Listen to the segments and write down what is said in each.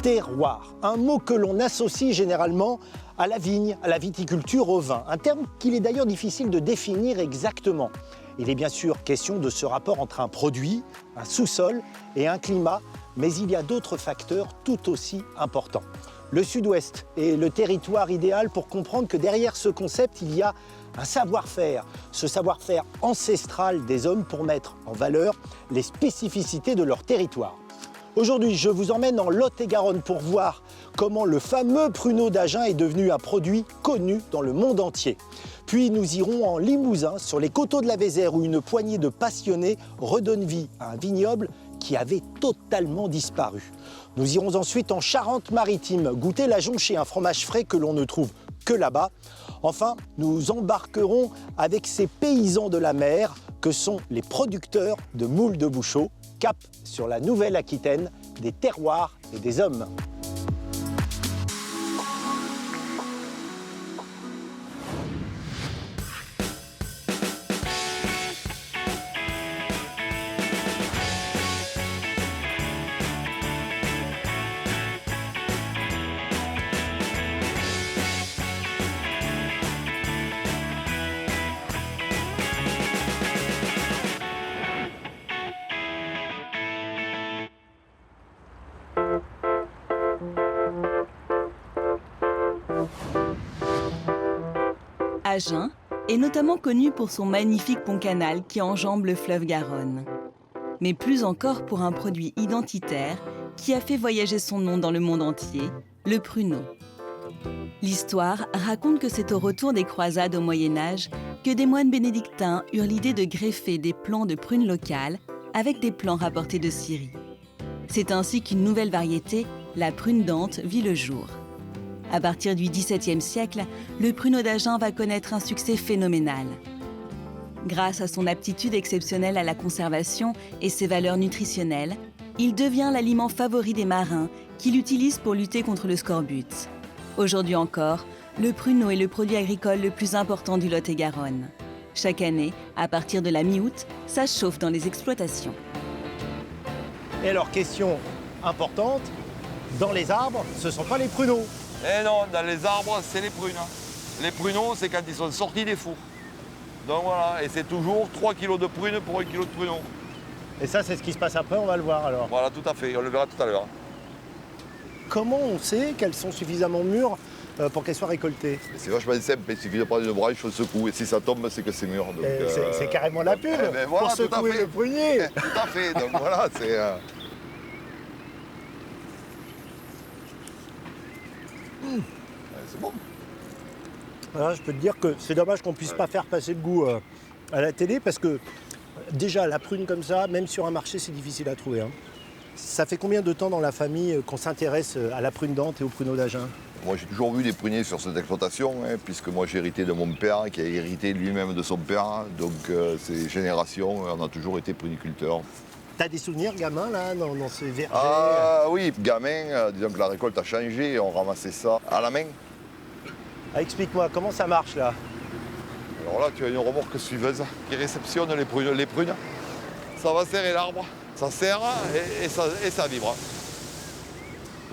terroir, un mot que l'on associe généralement à la vigne, à la viticulture, au vin. Un terme qu'il est d'ailleurs difficile de définir exactement. Il est bien sûr question de ce rapport entre un produit, un sous-sol et un climat, mais il y a d'autres facteurs tout aussi importants. Le Sud-Ouest est le territoire idéal pour comprendre que derrière ce concept, il y a un savoir-faire, ce savoir-faire ancestral des hommes pour mettre en valeur les spécificités de leur territoire. Aujourd'hui, je vous emmène en Lot-et-Garonne pour voir comment le fameux pruneau d'Agen est devenu un produit connu dans le monde entier. Puis nous irons en Limousin, sur les coteaux de la Vézère, où une poignée de passionnés redonne vie à un vignoble qui avait totalement disparu. Nous irons ensuite en Charente-Maritime, goûter la jonchée, un fromage frais que l'on ne trouve que là-bas. Enfin, nous embarquerons avec ces paysans de la mer que sont les producteurs de moules de Bouchot, cap sur la Nouvelle-Aquitaine, des terroirs et des hommes. Agen est notamment connu pour son magnifique pont-canal qui enjambe le fleuve Garonne. Mais plus encore pour un produit identitaire qui a fait voyager son nom dans le monde entier, le pruneau. L'histoire raconte que c'est au retour des croisades au Moyen-Âge que des moines bénédictins eurent l'idée de greffer des plants de prunes locales avec des plants rapportés de Syrie. C'est ainsi qu'une nouvelle variété, la prune dente, vit le jour. À partir du XVIIe siècle, le pruneau d'Agen va connaître un succès phénoménal. Grâce à son aptitude exceptionnelle à la conservation et ses valeurs nutritionnelles, il devient l'aliment favori des marins qui l'utilisent pour lutter contre le scorbut. Aujourd'hui encore, le pruneau est le produit agricole le plus important du Lot-et-Garonne. Chaque année, à partir de la mi-août, ça chauffe dans les exploitations. Et alors, question importante, dans les arbres, ce ne sont pas les pruneaux. Eh non, dans les arbres, c'est les prunes. Les pruneaux, c'est quand ils sont sortis des fours. Donc voilà, et c'est toujours 3 kg de prunes pour 1 kg de pruneaux. Et ça, c'est ce qui se passe après, on va le voir alors. Voilà, tout à fait, on le verra tout à l'heure. Comment on sait qu'elles sont suffisamment mûres pour qu'elles soient récoltées? C'est vachement simple, il suffit de prendre une branche, on secoue, et si ça tombe, c'est que c'est mûr. C'est carrément la pub ben voilà, pour secouer le prunier. Tout à fait, donc voilà, c'est... C'est bon. Alors, je peux te dire que c'est dommage qu'on ne puisse pas faire passer le goût à la télé parce que déjà la prune comme ça, même sur un marché, c'est difficile à trouver. Hein. Ça fait combien de temps dans la famille qu'on s'intéresse à la prune dente et au pruneau d'Agen? Moi j'ai toujours vu des pruniers sur cette exploitation, hein, puisque moi j'ai hérité de mon père, qui a hérité lui-même de son père. Donc ces générations, on a toujours été pruniculteurs. T'as des souvenirs, gamin, là, dans ces vergers? Ah oui, gamin, disons que la récolte a changé, on ramassait ça à la main. Ah, explique-moi, comment ça marche, là? Alors là, tu as une remorque suiveuse qui réceptionne les prunes. Ça va serrer l'arbre, ça serre et ça vibre.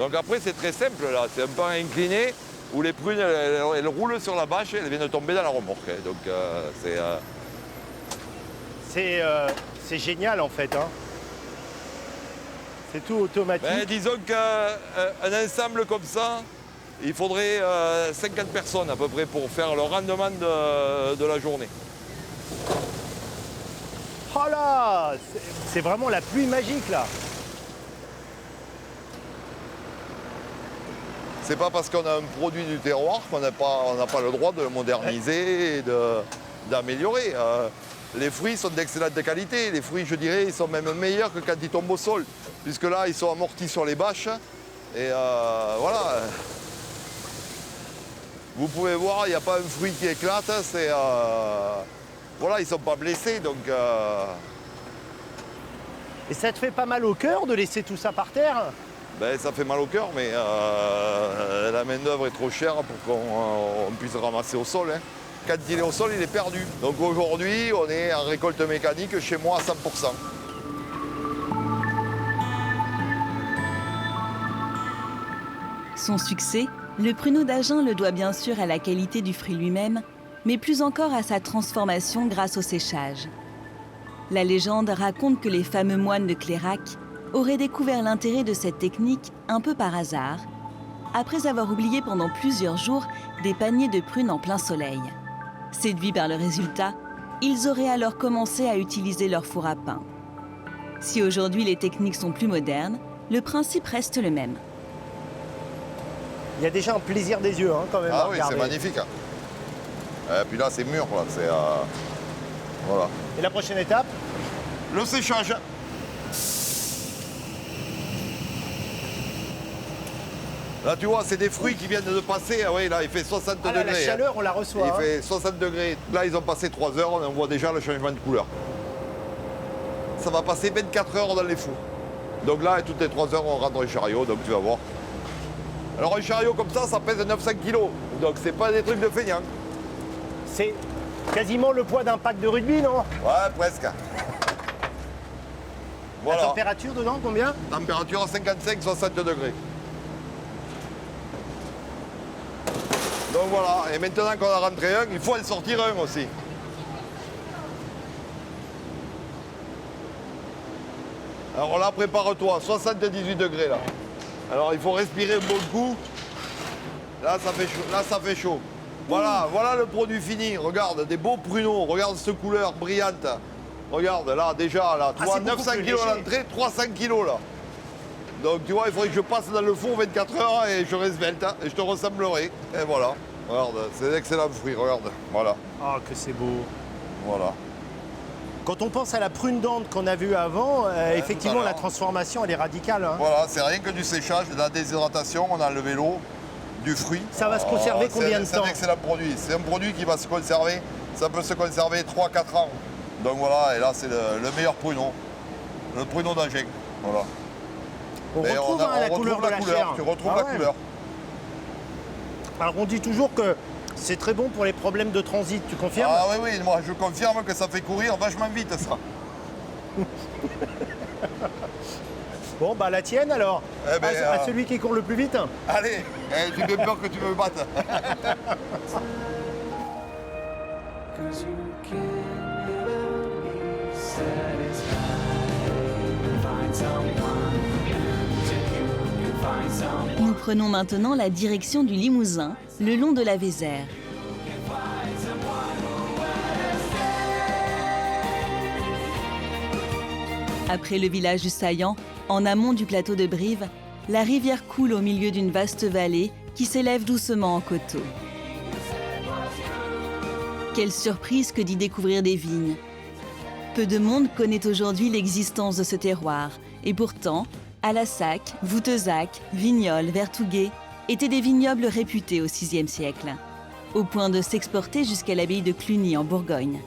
Donc après, c'est très simple, là. C'est un peu incliné où les prunes, elles roulent sur la bâche et elles viennent tomber dans la remorque. Donc c'est génial, en fait, hein. C'est tout automatique. Ben, disons qu'un ensemble comme ça, il faudrait 50 personnes à peu près pour faire le rendement de la journée. Oh là! C'est vraiment la pluie magique, là. C'est pas parce qu'on a un produit du terroir qu'on n'a pas le droit de le moderniser et d'améliorer. Les fruits sont d'excellente qualité. Les fruits, je dirais, ils sont même meilleurs que quand ils tombent au sol. Puisque là, ils sont amortis sur les bâches. Et voilà. Vous pouvez voir, il n'y a pas un fruit qui éclate. Voilà, ils ne sont pas blessés. Donc, Et ça te fait pas mal au cœur de laisser tout ça par terre? ben, ça fait mal au cœur, mais la main-d'œuvre est trop chère pour qu'on puisse ramasser au sol. Hein. Quand il est au sol, il est perdu. Donc aujourd'hui, on est en récolte mécanique chez moi à 100%. Son succès, le pruneau d'Agen le doit bien sûr à la qualité du fruit lui-même, mais plus encore à sa transformation grâce au séchage. La légende raconte que les fameux moines de Clérac auraient découvert l'intérêt de cette technique un peu par hasard, après avoir oublié pendant plusieurs jours des paniers de prunes en plein soleil. Séduits par le résultat, ils auraient alors commencé à utiliser leur four à pain. Si aujourd'hui les techniques sont plus modernes, le principe reste le même. Il y a déjà un plaisir des yeux quand même. Ah à oui, regarder. c'est magnifique. Et puis là, c'est mûr, là. C'est, voilà. Et la prochaine étape? Le séchage. Là, tu vois, c'est des fruits qui viennent de passer. Ah oui, là, il fait 60 Ah là, degrés. la chaleur, on la reçoit. Il fait 60 degrés. Là, ils ont passé 3 heures. On voit déjà le changement de couleur. Ça va passer 24 heures dans les fours. Donc là, toutes les 3 heures, on rentre dans les chariots. Donc tu vas voir. Alors, un chariot comme ça pèse 900 kilos. Donc, c'est pas des trucs de feignants. C'est quasiment le poids d'un pack de rugby, non? Ouais, presque. La Voilà. température dedans, combien? Température à 55-60 degrés. Donc voilà, et maintenant qu'on a rentré un, il faut en sortir un aussi. Alors là, prépare-toi, 78 degrés là. Alors il faut respirer un bon coup. Là, ça fait chaud. Là, ça fait chaud. Voilà, voilà le produit fini. Regarde, des beaux pruneaux. Regarde cette couleur brillante. Regarde, là, déjà, là, tu vois, c'est beaucoup 900 plus kilos à léger. l'entrée, 300 kilos là. Donc tu vois, il faudrait que je passe dans le four 24 heures et je reste svelte, hein, et je te ressemblerai. Et voilà. Regarde, c'est d'excellents fruits, regarde. Voilà, Oh, que c'est beau. voilà. Quand on pense à la prune d'Ande qu'on a vue avant, effectivement, tout à la l'heure. transformation, elle est radicale. Voilà, c'est rien que du séchage, de la déshydratation, on a enlevé l'eau, du fruit. Ça va se conserver combien de temps? C'est un excellent produit. C'est un produit qui va se conserver, ça peut se conserver 3-4 ans. Donc voilà, et là c'est le meilleur pruneau. Le pruneau d'Agen. Voilà. On Et retrouve la couleur de la chair. Tu retrouves Ah la ouais. couleur. Alors on dit toujours que c'est très bon pour les problèmes de transit, tu confirmes? Ah oui, oui, moi je confirme que ça fait courir vachement vite ça. Bon, bah la tienne alors, Eh ben, à celui qui court le plus vite. Allez, j'ai bien peur que tu me battes. Nous prenons maintenant la direction du Limousin, le long de la Vézère. Après le village du Saillant, en amont du plateau de Brive, la rivière coule au milieu d'une vaste vallée qui s'élève doucement en coteau. Quelle surprise que d'y découvrir des vignes! Peu de monde connaît aujourd'hui l'existence de ce terroir, et pourtant, Alassac, Voutezac, Vignoles, Vertouguet étaient des vignobles réputés au VIe siècle, au point de s'exporter jusqu'à l'abbaye de Cluny en Bourgogne.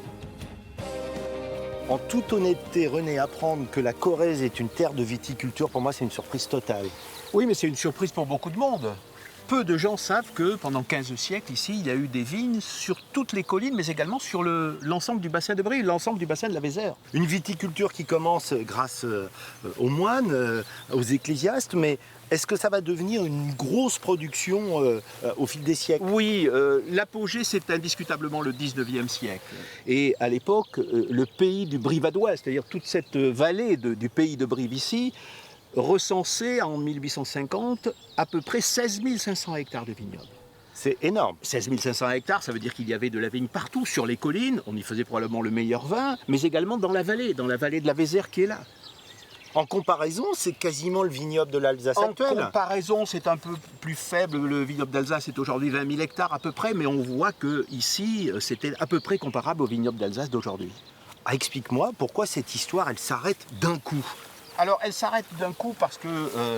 En toute honnêteté, René, apprendre que la Corrèze est une terre de viticulture, pour moi, c'est une surprise totale. Oui, mais c'est une surprise pour beaucoup de monde. Peu de gens savent que pendant 15 siècles, ici, il y a eu des vignes sur toutes les collines, mais également sur l'ensemble du bassin de Brive, l'ensemble du bassin de la Vézère. Une viticulture qui commence grâce aux moines, aux ecclésiastes, mais est-ce que ça va devenir une grosse production au fil des siècles? Oui, l'apogée, c'est indiscutablement le 19e siècle. Et à l'époque, Le pays du Brivadois, c'est-à-dire toute cette vallée du pays de Brive ici, recensait en 1850 à peu près 16 500 hectares de vignobles. c'est énorme. 16 500 hectares, ça veut dire qu'il y avait de la vigne partout sur les collines, on y faisait probablement le meilleur vin, mais également dans la vallée de la Vézère qui est là. En comparaison, c'est quasiment le vignoble de l'Alsace En actuelle. comparaison, c'est un peu plus faible. Le vignoble d'Alsace est aujourd'hui 20 000 hectares à peu près, mais on voit qu'ici, c'était à peu près comparable au vignoble d'Alsace d'aujourd'hui. Ah, explique-moi pourquoi cette histoire, elle s'arrête d'un coup. Alors, elle s'arrête d'un coup parce que,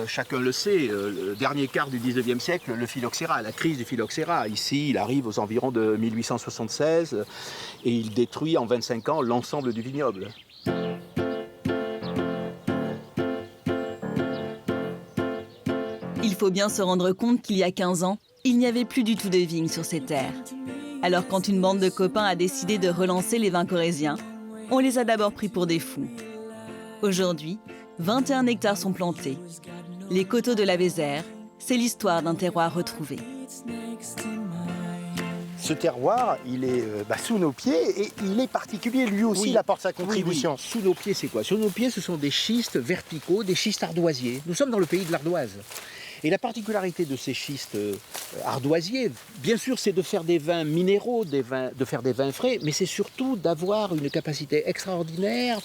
chacun le sait, le dernier quart du 19e siècle, le phylloxéra, la crise du phylloxéra. Ici, il arrive aux environs de 1876 et il détruit en 25 ans l'ensemble du vignoble. Il faut bien se rendre compte qu'il y a 15 ans, il n'y avait plus du tout de vignes sur ces terres. Alors quand une bande de copains a décidé de relancer les vins corréziens, on les a d'abord pris pour des fous. Aujourd'hui, 21 hectares sont plantés. Les coteaux de la Vézère, c'est l'histoire d'un terroir retrouvé. Ce terroir, il est sous nos pieds et il est particulier. Lui aussi, Oui. il apporte sa contribution. Oui. Sous nos pieds, c'est quoi? Sous nos pieds, ce sont des schistes verticaux, des schistes ardoisiers. Nous sommes dans le pays de l'ardoise. Et la particularité de ces schistes ardoisiers, bien sûr, c'est de faire des vins minéraux, de faire des vins frais, mais c'est surtout d'avoir une capacité extraordinaire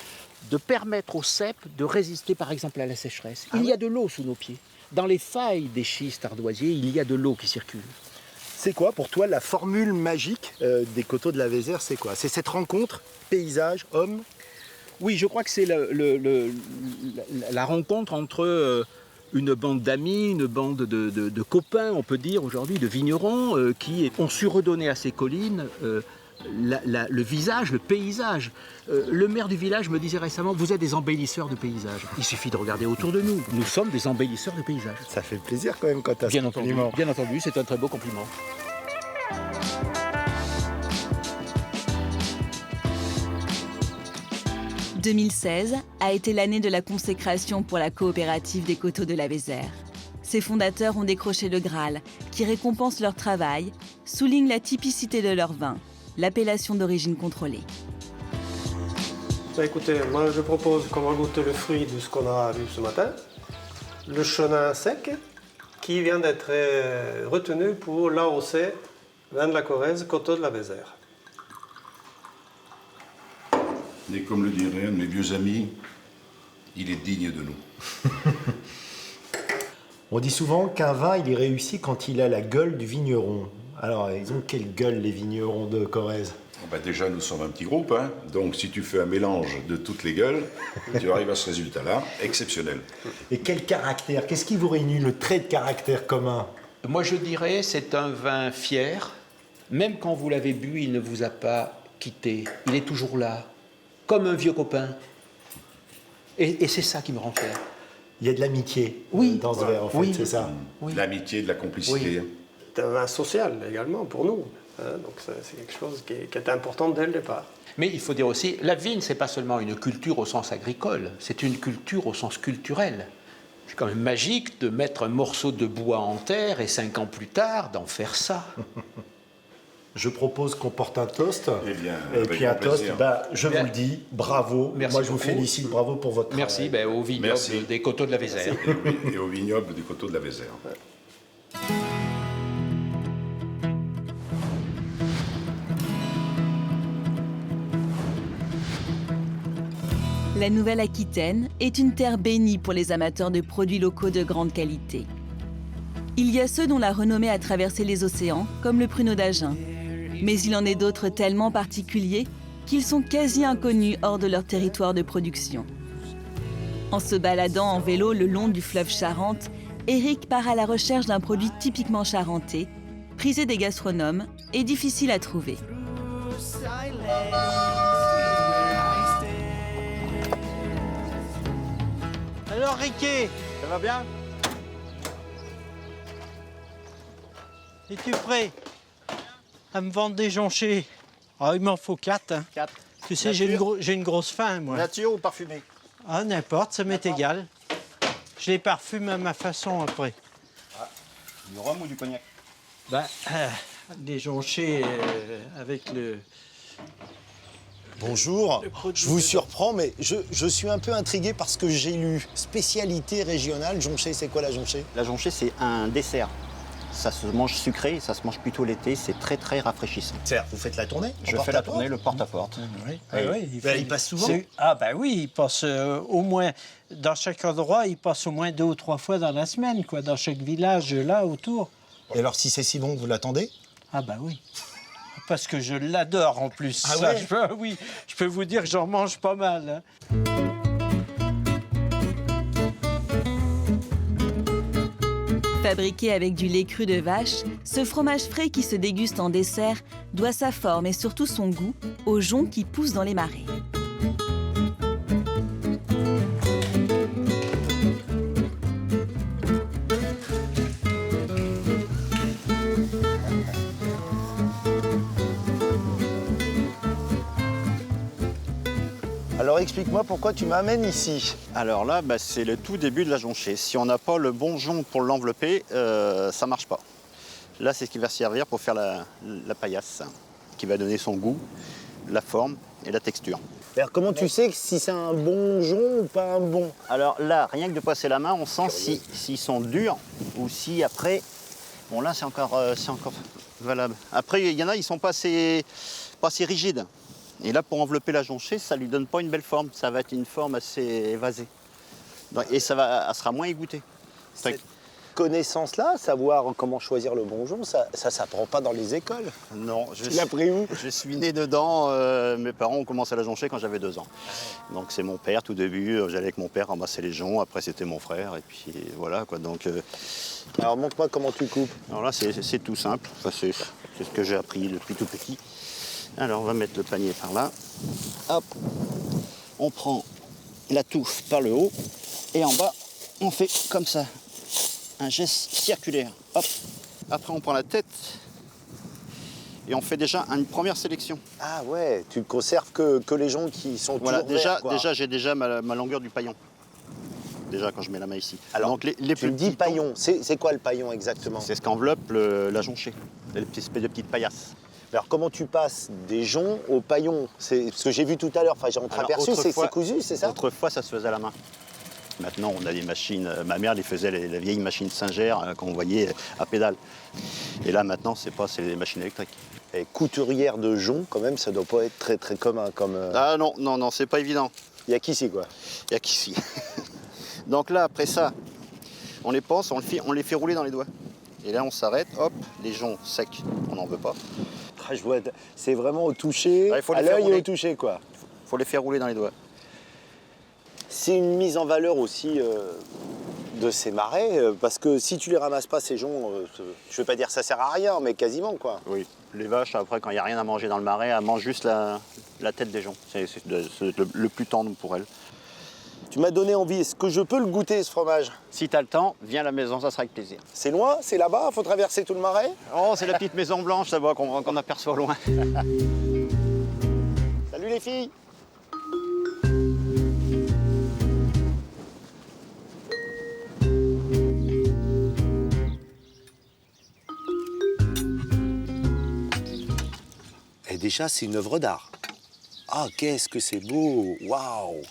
de permettre au cep de résister, par exemple, à la sécheresse. Il y a de l'eau sous nos pieds. Dans les failles des schistes ardoisiers, il y a de l'eau qui circule. C'est quoi pour toi la formule magique des coteaux de la Vézère? C'est quoi? C'est cette rencontre paysage, homme? Oui, je crois que c'est la rencontre entre une bande d'amis, une bande de copains, on peut dire aujourd'hui, de vignerons, qui ont su redonner à ces collines le visage, le paysage. Le maire du village me disait récemment, vous êtes des embellisseurs de paysages. Il suffit de regarder autour de nous. Nous sommes des embellisseurs de paysages. Ça fait plaisir quand même quand tu as Bien entendu, c'est un très beau compliment. « 2016 a été l'année de la consécration pour la coopérative des coteaux de la Vézère. Ses fondateurs ont décroché le Graal, qui récompense leur travail, souligne la typicité de leur vin, l'appellation d'origine contrôlée. Écoutez, moi je propose qu'on va goûter le fruit de ce qu'on a vu ce matin, le chenin sec, qui vient d'être retenu pour l'AOC, vin de la Corrèze, coteaux de la Vézère. Et comme le dirait un de mes vieux amis, il est digne de nous. On dit souvent qu'un vin, il est réussi quand il a la gueule du vigneron. Alors, ils ont quelle gueule, les vignerons de Corrèze? Déjà, nous sommes un petit groupe, hein. Donc si tu fais un mélange de toutes les gueules, tu arrives à ce résultat-là, exceptionnel. Et quel caractère? Qu'est-ce qui vous réunit, le trait de caractère commun? Moi, je dirais, c'est un vin fier. Même quand vous l'avez bu, il ne vous a pas quitté. Il est toujours là, comme un vieux copain. Et c'est ça qui me rend fier. Il y a de l'amitié dans ce verre, en fait, oui. c'est ça. Oui. L'amitié, de la complicité. Oui. C'est un vin social également pour nous, hein, donc c'est quelque chose qui est important dès le départ. Mais il faut dire aussi, la vigne, c'est pas seulement une culture au sens agricole, c'est une culture au sens culturel. C'est quand même magique de mettre un morceau de bois en terre et 5 ans plus tard, d'en faire ça. Je propose qu'on porte un toast. Eh bien, et avec puis un grand toast, plaisir. je vous le dis, bravo. Merci Moi, je vous beaucoup. félicite, bravo pour votre Merci travail. au vignoble Merci. des coteaux de la Vézère. Et au vignoble du coteau de la Vézère. La Nouvelle-Aquitaine est une terre bénie pour les amateurs de produits locaux de grande qualité. Il y a ceux dont la renommée a traversé les océans, comme le pruneau d'Agen. Mais il en est d'autres tellement particuliers qu'ils sont quasi inconnus hors de leur territoire de production. En se baladant en vélo le long du fleuve Charente, Éric part à la recherche d'un produit typiquement charentais, prisé des gastronomes et difficile à trouver. Alors Ricky, ça va bien? Es-tu prêt à me vendre des jonchés? Ah, il m'en faut 4. Hein. 4. Tu sais, j'ai une grosse faim, moi. Nature ou parfumé? Ah, n'importe, ça m'est égal. Je les parfume à ma façon après. Du rhum ou du cognac? Ben, des jonchés avec le... Bonjour, je vous surprends, mais je suis un peu intrigué parce que j'ai lu spécialité régionale. Jonché, c'est quoi la jonchée? La jonchée, c'est un dessert. Ça se mange sucré, ça se mange plutôt l'été, c'est très très rafraîchissant. Vous faites la tournée? Je fais la tournée, le porte-à-porte. Oui, Il passe souvent? Ah ben oui, il passe au moins, dans chaque endroit, il passe au moins 2 ou 3 fois dans la semaine, quoi, dans chaque village là autour. Et alors, si c'est si bon, vous l'attendez? Ah ben oui. Parce que je l'adore en plus. Ah ça, ouais? oui, je peux vous dire que j'en mange pas mal. Hein. Fabriqué avec du lait cru de vache, ce fromage frais qui se déguste en dessert doit sa forme et surtout son goût aux joncs qui poussent dans les marais. Alors explique-moi pourquoi tu m'amènes ici. Alors là, bah, c'est le tout début de la jonchée. Si on n'a pas le bon jonc pour l'envelopper, ça ne marche pas. Là, c'est ce qui va servir pour faire la paillasse, qui va donner son goût, la forme et la texture. Alors comment tu sais si c'est un bon jonc ou pas un bon? Alors là, rien que de passer la main, on sent s'ils sont durs ou si après... Bon là, c'est encore valable. Après, il y en a, ils sont pas assez rigides. Et là, pour envelopper la jonchée, ça lui donne pas une belle forme. Ça va être une forme assez évasée. Et elle sera moins égouttée. Cette connaissance-là, savoir comment choisir le bon jonc, ça s'apprend pas dans les écoles. Non, Tu l'as pris où? je suis né dedans. Mes parents ont commencé à la joncher quand j'avais 2 ans. Donc c'est mon père, tout début. J'allais avec mon père ramasser les joncs. Après, c'était mon frère. Et puis voilà, quoi. Donc, Alors montre-moi comment tu coupes. alors là, c'est tout simple. Enfin, c'est ce que j'ai appris depuis tout petit. Alors, on va mettre le panier par là. Hop. On prend la touffe par le haut. Et en bas, on fait comme ça. Un geste circulaire. Hop. Après, on prend la tête. Et on fait déjà une première sélection. Ah ouais, tu ne conserves que les joncs qui sont Voilà, toujours verts, quoi. j'ai déjà ma longueur du paillon. Déjà, quand je mets la main ici. Alors, donc, les tu plus me dis petits paillon. C'est quoi le paillon exactement? c'est ce qu'enveloppe la jonchée. Les petites espèces de petites paillasses. Alors comment tu passes des joncs au paillon? C'est ce que j'ai vu tout à l'heure, enfin j'ai entreaperçu, Alors, c'est autrefois- cousu, c'est ça? Autrefois, ça se faisait à la main. Maintenant, on a des machines. Ma mère les faisait, la vieille machine Singer qu'on voyait à pédale. Et là, maintenant, c'est des machines électriques. Et couturière de joncs, quand même, ça doit pas être très très commun comme... Ah non, c'est pas évident. Il y a qu'ici, quoi. Il n'y a qu'ici. Donc là, après ça, on les pense, on les fait rouler dans les doigts. Et là, on s'arrête, hop, les joncs secs, on n'en veut pas. Ah, je vois, c'est vraiment au toucher, Ah, il faut les à faire l'œil et rouler. au toucher, quoi. Il faut les faire rouler dans les doigts. C'est une mise en valeur aussi de ces marais, parce que si tu les ramasses pas, ces joncs, je veux pas dire ça sert à rien, mais quasiment, quoi. Oui. Les vaches, après, quand il n'y a rien à manger dans le marais, elles mangent juste la tête des joncs. C'est le plus tendre pour elles. Tu m'as donné envie, est-ce que je peux le goûter, ce fromage? Si tu as le temps, viens à la maison, ça sera avec plaisir. C'est loin? C'est là-bas? Faut traverser tout le marais? Oh, c'est la petite maison blanche, ça va, qu'on aperçoit au loin. Salut les filles! Et déjà, c'est une œuvre d'art. Ah, qu'est-ce que c'est beau! Waouh!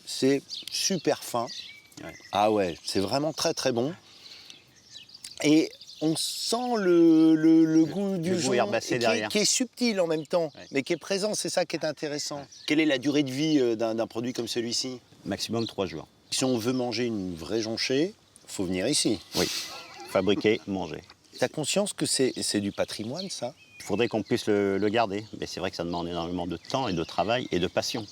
C'est super fin. Ouais. Ah ouais, c'est vraiment très très bon. Et on sent le goût du le goût jonc herbacé et derrière. qui est subtil en même temps, Ouais. mais qui est présent, c'est ça qui est intéressant. Quelle est la durée de vie d'un produit comme celui-ci? Maximum 3 jours. Si on veut manger une vraie jonchée, faut venir ici. Oui. Fabriquer, manger. T'as conscience que c'est du patrimoine, ça? Il faudrait qu'on puisse le garder, mais c'est vrai que ça demande énormément de temps et de travail et de passion.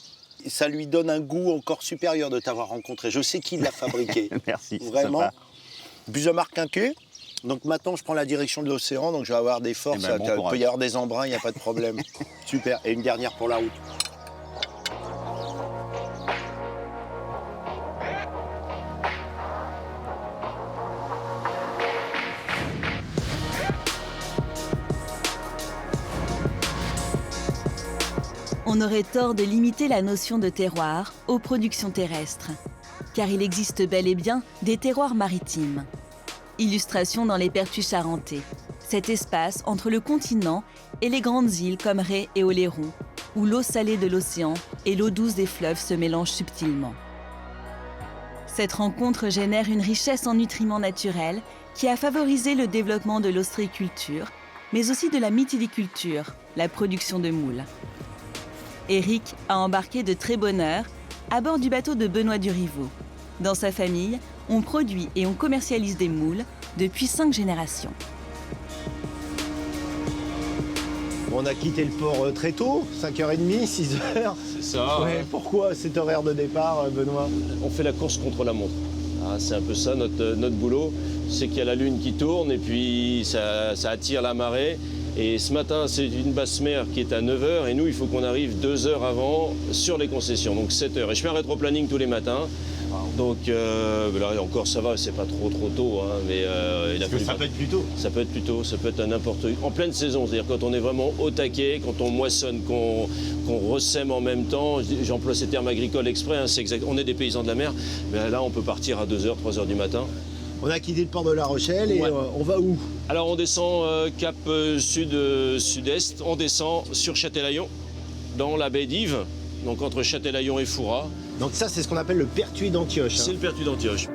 Ça lui donne un goût encore supérieur de t'avoir rencontré. Je sais qui l'a fabriqué. Merci. c'est Vraiment. sympa. Buzomar Quinquet. Donc maintenant, je prends la direction de l'océan, donc je vais avoir des forces. Eh ben, bon il peut courage. y avoir des embruns, il n'y a pas de problème. Super. Et une dernière pour la route. On aurait tort de limiter la notion de terroir aux productions terrestres, car il existe bel et bien des terroirs maritimes. Illustration dans les Pertuis charentais, cet espace entre le continent et les grandes îles comme Ré et Oléron, où l'eau salée de l'océan et l'eau douce des fleuves se mélangent subtilement. Cette rencontre génère une richesse en nutriments naturels qui a favorisé le développement de l'ostréiculture, mais aussi de la mytiliculture, la production de moules. Éric a embarqué de très bonne heure à bord du bateau de Benoît Duriveau. Dans sa famille, on produit et on commercialise des moules depuis 5 générations. On a quitté le port très tôt, 5h30, 6h. C'est ça. Ouais, pourquoi cet horaire de départ, Benoît? On fait la course contre la montre. Ah, c'est un peu ça notre boulot. C'est qu'il y a la lune qui tourne et puis ça attire la marée. Et ce matin, c'est une basse mer qui est à 9h et nous, il faut qu'on arrive 2 heures avant sur les concessions, donc 7h. Et je fais un rétro-planning tous les matins Donc là encore ça va, c'est pas trop tôt, hein, mais il a fallu Ça peut être plus tôt. Ça peut être plus tôt, ça peut être à n'importe en pleine saison, c'est-à-dire quand on est vraiment au taquet, quand on moissonne, qu'on ressème en même temps. J'emploie ces termes agricoles exprès, hein, c'est exact. On est des paysans de la mer, mais là on peut partir à 2h, 3h du matin. On a quitté le port de La Rochelle et Ouais. on va où? Alors on descend cap sud-est, on descend sur Châtelaillon, dans la baie d'Yves, donc entre Châtelaillon et Fouras. Donc ça, c'est ce qu'on appelle le pertuis d'Antioche. C'est le pertuis d'Antioche.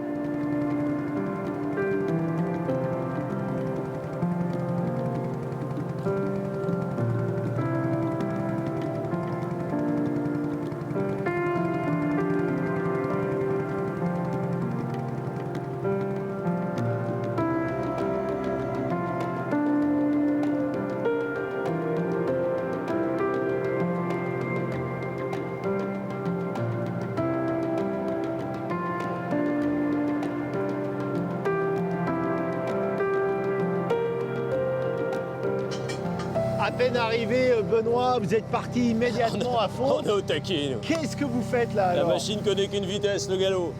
À peine arrivé, Benoît, vous êtes parti immédiatement à fond. On est au taquet, nous. Qu'est-ce que vous faites là La alors? machine connaît qu'une vitesse, le galop.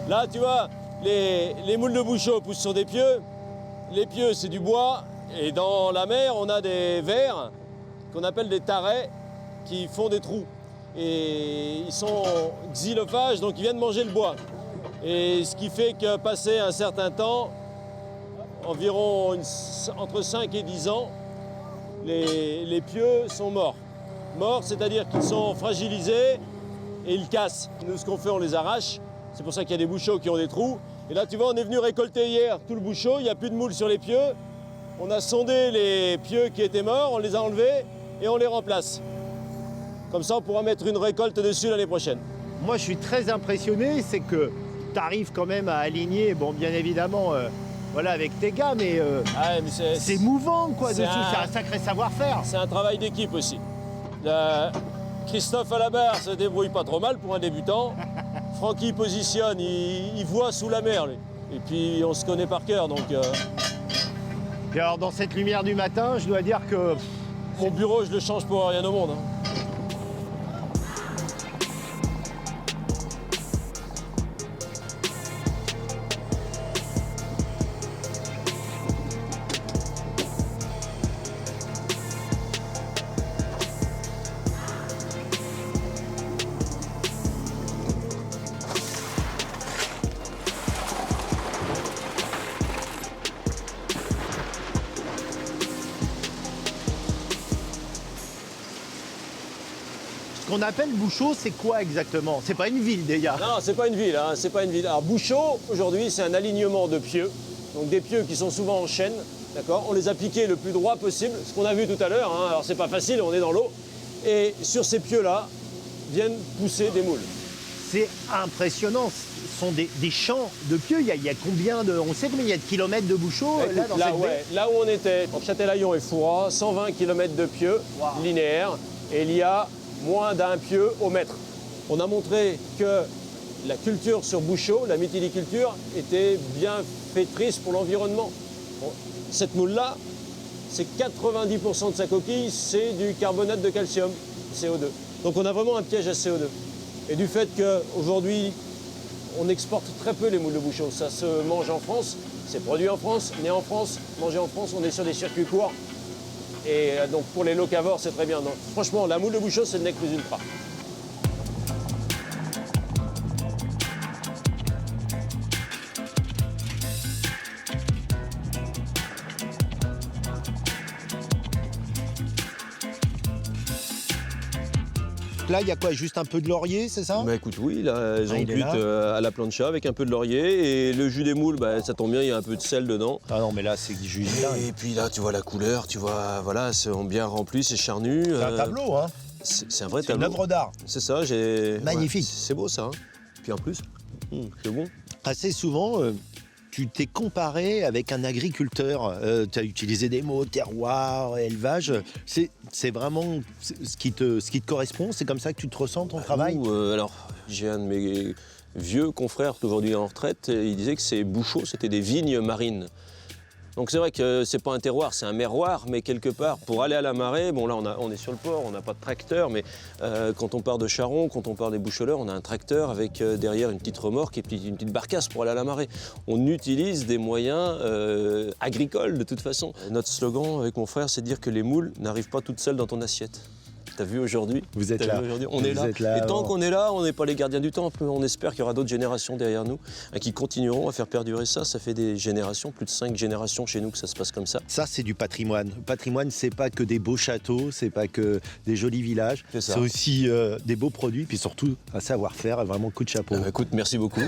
Là, tu vois, les moules de bouchot poussent sur des pieux. Les pieux, c'est du bois. Et dans la mer, on a des vers qu'on appelle des tarets qui font des trous. Et ils sont xylophages, donc ils viennent manger le bois. Et ce qui fait que passé un certain temps, environ entre 5 et 10 ans, les pieux sont morts. Morts, c'est-à-dire qu'ils sont fragilisés et ils cassent. Nous, ce qu'on fait, on les arrache. C'est pour ça qu'il y a des bouchots qui ont des trous. Et là, tu vois, on est venu récolter hier tout le bouchot. Il n'y a plus de moules sur les pieux. On a sondé les pieux qui étaient morts, on les a enlevés et on les remplace. Comme ça, on pourra mettre une récolte dessus l'année prochaine. Moi, je suis très impressionné, c'est que tu arrives quand même à aligner, bon, bien évidemment, voilà, avec tes gars, mais Ah, mais c'est mouvant, quoi, c'est dessous. un- C'est un sacré savoir-faire. C'est un travail d'équipe aussi. Christophe à la barre se débrouille pas trop mal pour un débutant. Francky positionne, il voit sous la mer, lui. Et puis on se connaît par cœur, donc Et alors, dans cette lumière du matin, je dois dire que mon bureau, je le change pour rien au monde, hein. ce qu'on appelle Bouchot, c'est quoi exactement? C'est pas une ville, déjà. Non, c'est pas une ville, hein, c'est pas une ville. Alors Bouchot, aujourd'hui, c'est un alignement de pieux. Donc des pieux qui sont souvent en chaîne, d'accord? On les a piqués le plus droit possible, ce qu'on a vu tout à l'heure, hein. Alors c'est pas facile, on est dans l'eau. Et sur ces pieux-là, viennent pousser des moules. C'est impressionnant. Ce sont des champs de pieux. Il y a combien de... On sait combien il y a de kilomètres de Bouchot Écoute, là, dans là, cette baie? ouais, là où on était, entre Châtelaillon et Fouras, 120 km de pieux linéaires, et il y a moins d'un pieu au mètre. On a montré que la culture sur Bouchot, la mytiliculture, était bienfaitrice pour l'environnement. Bon, cette moule-là, c'est 90% de sa coquille, c'est du carbonate de calcium, CO2. Donc on a vraiment un piège à CO2. Et du fait qu'aujourd'hui, on exporte très peu les moules de Bouchot. Ça se mange en France, c'est produit en France, né en France, mangé en France, on est sur des circuits courts. Et donc pour les locavores, c'est très bien. Donc, franchement, la moule de Bouchot, c'est le nec plus ultra. Là, il y a quoi? Juste un peu de laurier, c'est ça? Bah écoute, oui, là, elles Ah, ont il est cuite là. à la plancha avec un peu de laurier. Et le jus des moules, bah, ça tombe bien, il y a un peu de sel dedans. Ah non, mais là, c'est juste dingue. Et puis là, tu vois la couleur, tu vois, voilà, c'est bien rempli, c'est charnu. C'est un tableau, hein? C'est un vrai C'est une tableau. œuvre d'art. C'est ça, j'ai... Magnifique. Ouais, c'est beau ça. Hein. Puis en plus, c'est bon. Assez souvent, tu t'es comparé avec un agriculteur. Tu as utilisé des mots, terroir, élevage. C'est vraiment ce qui te correspond? C'est comme ça que tu te ressens, ton travail? Nous, alors, j'ai un de mes vieux confrères qui aujourd'hui est en retraite, il disait que ces Bouchots, c'était des vignes marines. Donc c'est vrai que c'est pas un terroir, c'est un merroir, mais quelque part, pour aller à la marée, bon là on est sur le port, on n'a pas de tracteur, mais quand on part de Charon, quand on part des Boucheleurs, on a un tracteur avec derrière une petite remorque et puis une petite barcasse pour aller à la marée. On utilise des moyens agricoles de toute façon. Notre slogan avec mon frère, c'est de dire que les moules n'arrivent pas toutes seules dans ton assiette. T'as vu aujourd'hui? Vous êtes là. On est là. Et tant qu'on est là, on n'est pas les gardiens du temps. On espère qu'il y aura d'autres générations derrière nous qui continueront à faire perdurer ça. Ça fait des générations, plus de 5 générations chez nous que ça se passe comme ça. Ça, c'est du patrimoine. Le patrimoine, c'est pas que des beaux châteaux, c'est pas que des jolis villages. C'est aussi des beaux produits, puis surtout un savoir-faire, vraiment coup de chapeau. Écoute, merci beaucoup.